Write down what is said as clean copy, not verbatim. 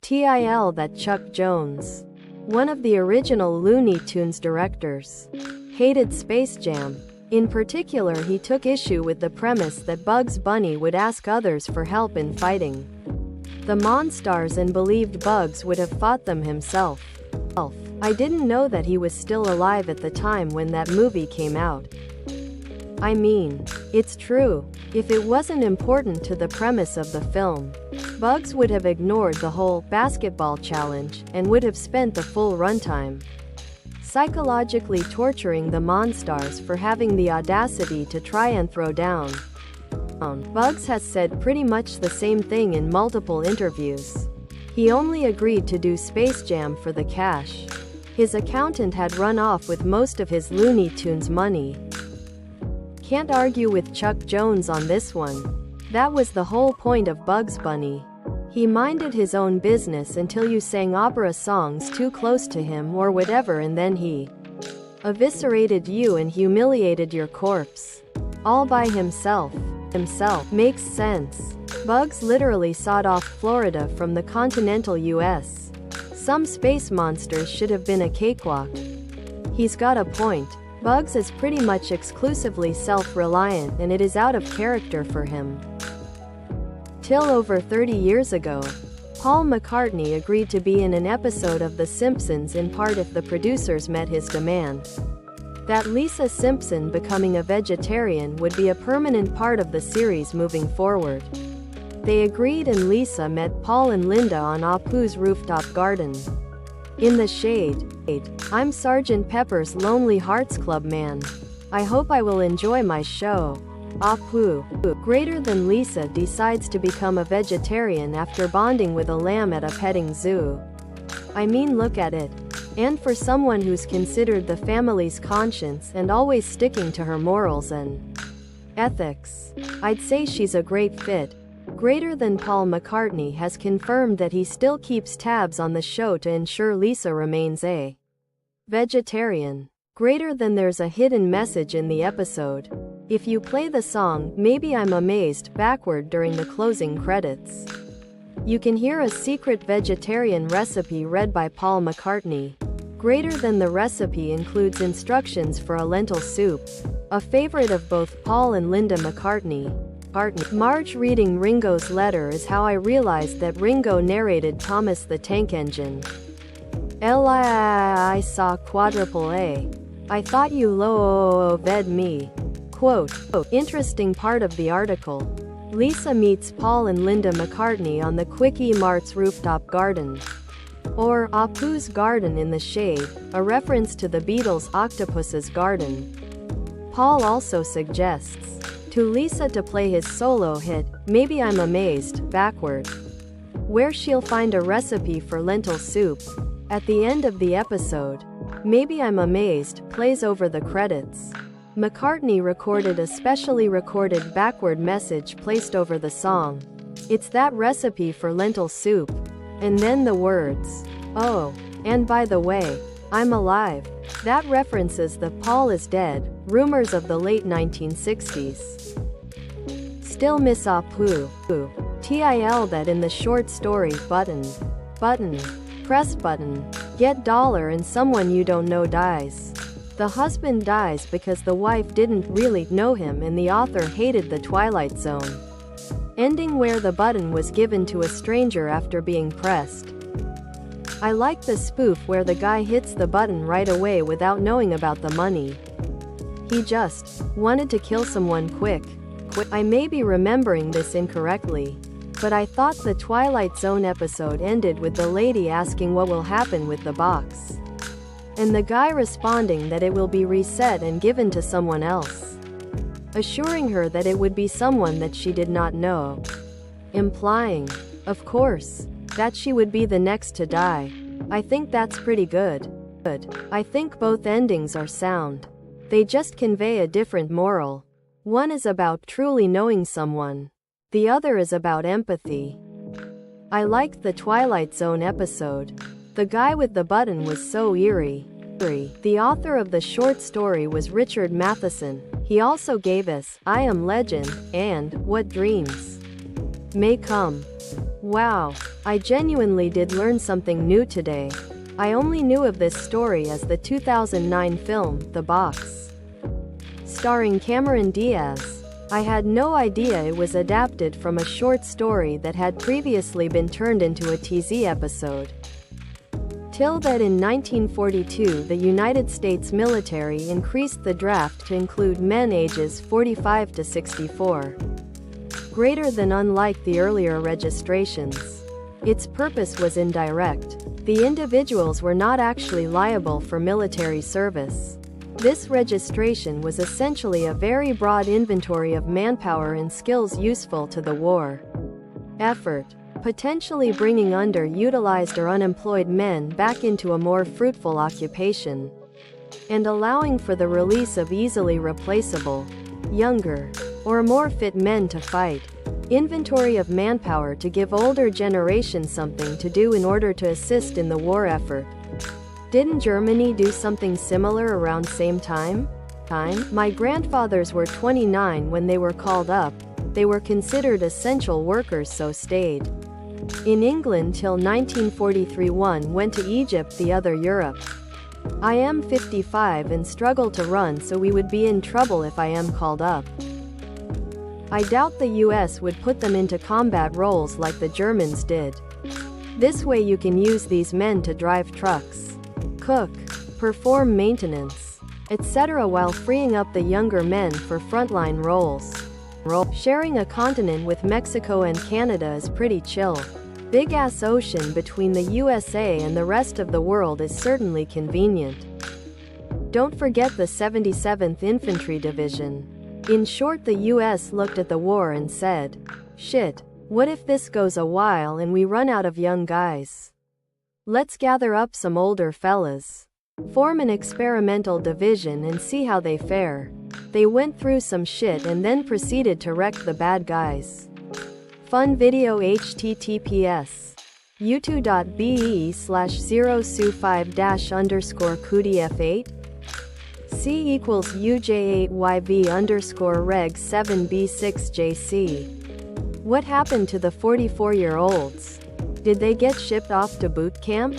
TIL Chuck Jones, one of the original Looney Tunes directors, hated Space Jam. In particular, he took issue with the premise that Bugs Bunny would ask others for help in fighting the Monstars and believed Bugs would have fought them himself. I didn't know that he was still alive at the time when that movie came out. I mean, it's true. If it wasn't important to the premise of the film, Bugs would have ignored the whole basketball challenge and would have spent the full runtime psychologically torturing the Monstars for having the audacity to try and throw down. Bugs has said pretty much the same thing in multiple interviews. He only agreed to do Space Jam for the cash. His accountant had run off with most of his Looney Tunes money. Can't argue with Chuck Jones on this one. That was the whole point of Bugs Bunny. He minded his own business until you sang opera songs too close to him or whatever, and then he eviscerated you and humiliated your corpse. All by himself. Makes sense. Bugs literally sawed off Florida from the continental US. Some space monsters should have been a cakewalk. He's got a point. Bugs is pretty much exclusively self-reliant, and it is out of character for him. Till over 30 years ago, Paul McCartney agreed to be in an episode of The Simpsons in part if the producers met his demand that Lisa Simpson becoming a vegetarian would be a permanent part of the series moving forward. They agreed, and Lisa met Paul and Linda on Apu's rooftop garden. In the shade. I'm Sgt. Pepper's Lonely Hearts Club Man. I hope I will enjoy my show. Apu. Greater than Lisa decides to become a vegetarian after bonding with a lamb at a petting zoo. I mean, look at it. And for someone who's considered the family's conscience and always sticking to her morals and ethics, I'd say she's a great fit. Greater than Paul McCartney has confirmed that he still keeps tabs on the show to ensure Lisa remains a vegetarian. Greater than there's a hidden message in the episode. If you play the song Maybe I'm Amazed backward during the closing credits, you can hear a secret vegetarian recipe read by Paul McCartney. Greater than the recipe includes instructions for a lentil soup, a favorite of both Paul and Linda McCartney. Marge reading Ringo's letter is how I realized that Ringo narrated Thomas the Tank Engine. I saw quadruple A. I thought you loved me. Quote. Interesting part of the article. Lisa meets Paul and Linda McCartney on the Quickie Mart's rooftop garden, or Apu's garden in the shade, a reference to the Beatles' Octopus's Garden. Paul also suggests to Lisa to play his solo hit, Maybe I'm Amazed, backward, where she'll find a recipe for lentil soup. At the end of the episode, Maybe I'm Amazed plays over the credits. McCartney recorded a specially recorded backward message placed over the song. It's that recipe for lentil soup. And then the words, oh, and by the way, I'm alive. That references the Paul is dead rumors of the late 1960s. Still miss Apu. TIL that in the short story button, press button, get dollar, and someone you don't know dies. The husband dies because the wife didn't really know him, and the author hated the Twilight Zone ending where the button was given to a stranger after being pressed. I like the spoof where the guy hits the button right away without knowing about the money. He just wanted to kill someone quick. I may be remembering this incorrectly, but I thought the Twilight Zone episode ended with the lady asking what will happen with the box, and the guy responding that it will be reset and given to someone else, assuring her that it would be someone that she did not know, implying, of course, that she would be the next to die. I think that's pretty good. I think both endings are sound. They just convey a different moral. One is about truly knowing someone. The other is about empathy. I liked the Twilight Zone episode. The guy with the button was so eerie. The author of the short story was Richard Matheson. He also gave us I Am Legend and What Dreams May Come. Wow, I genuinely did learn something new today. I only knew of this story as the 2009 film, The Box, starring Cameron Diaz. I had no idea it was adapted from a short story that had previously been turned into a TV episode. Till that in 1942 the United States military increased the draft to include men ages 45 to 64. Greater than unlike the earlier registrations. Its purpose was indirect. The individuals were not actually liable for military service. This registration was essentially a very broad inventory of manpower and skills useful to the war effort, potentially bringing underutilized or unemployed men back into a more fruitful occupation, and allowing for the release of easily replaceable, younger, or more fit men to fight. Inventory of manpower to give older generations something to do in order to assist in the war effort. Didn't Germany do something similar around same time? My grandfathers were 29 when they were called up. They were considered essential workers, so stayed in England till 1943. One went to Egypt, the other Europe. I am 55 and struggle to run, so we would be in trouble if I am called up. I doubt the US would put them into combat roles like the Germans did. This way you can use these men to drive trucks, cook, perform maintenance, etc. while freeing up the younger men for frontline roles. Sharing a continent with Mexico and Canada is pretty chill. Big-ass ocean between the USA and the rest of the world is certainly convenient. Don't forget the 77th Infantry Division. In short, the US looked at the war and said, shit, what if this goes a while and we run out of young guys? Let's gather up some older fellas, form an experimental division and see how they fare. They went through some shit and then proceeded to wreck the bad guys. Fun video. https youtube.be/0su5-_kudf8 C equals UJ8YV_reg7B6JC. What happened to the 44-year-olds? Did they get shipped off to boot camp?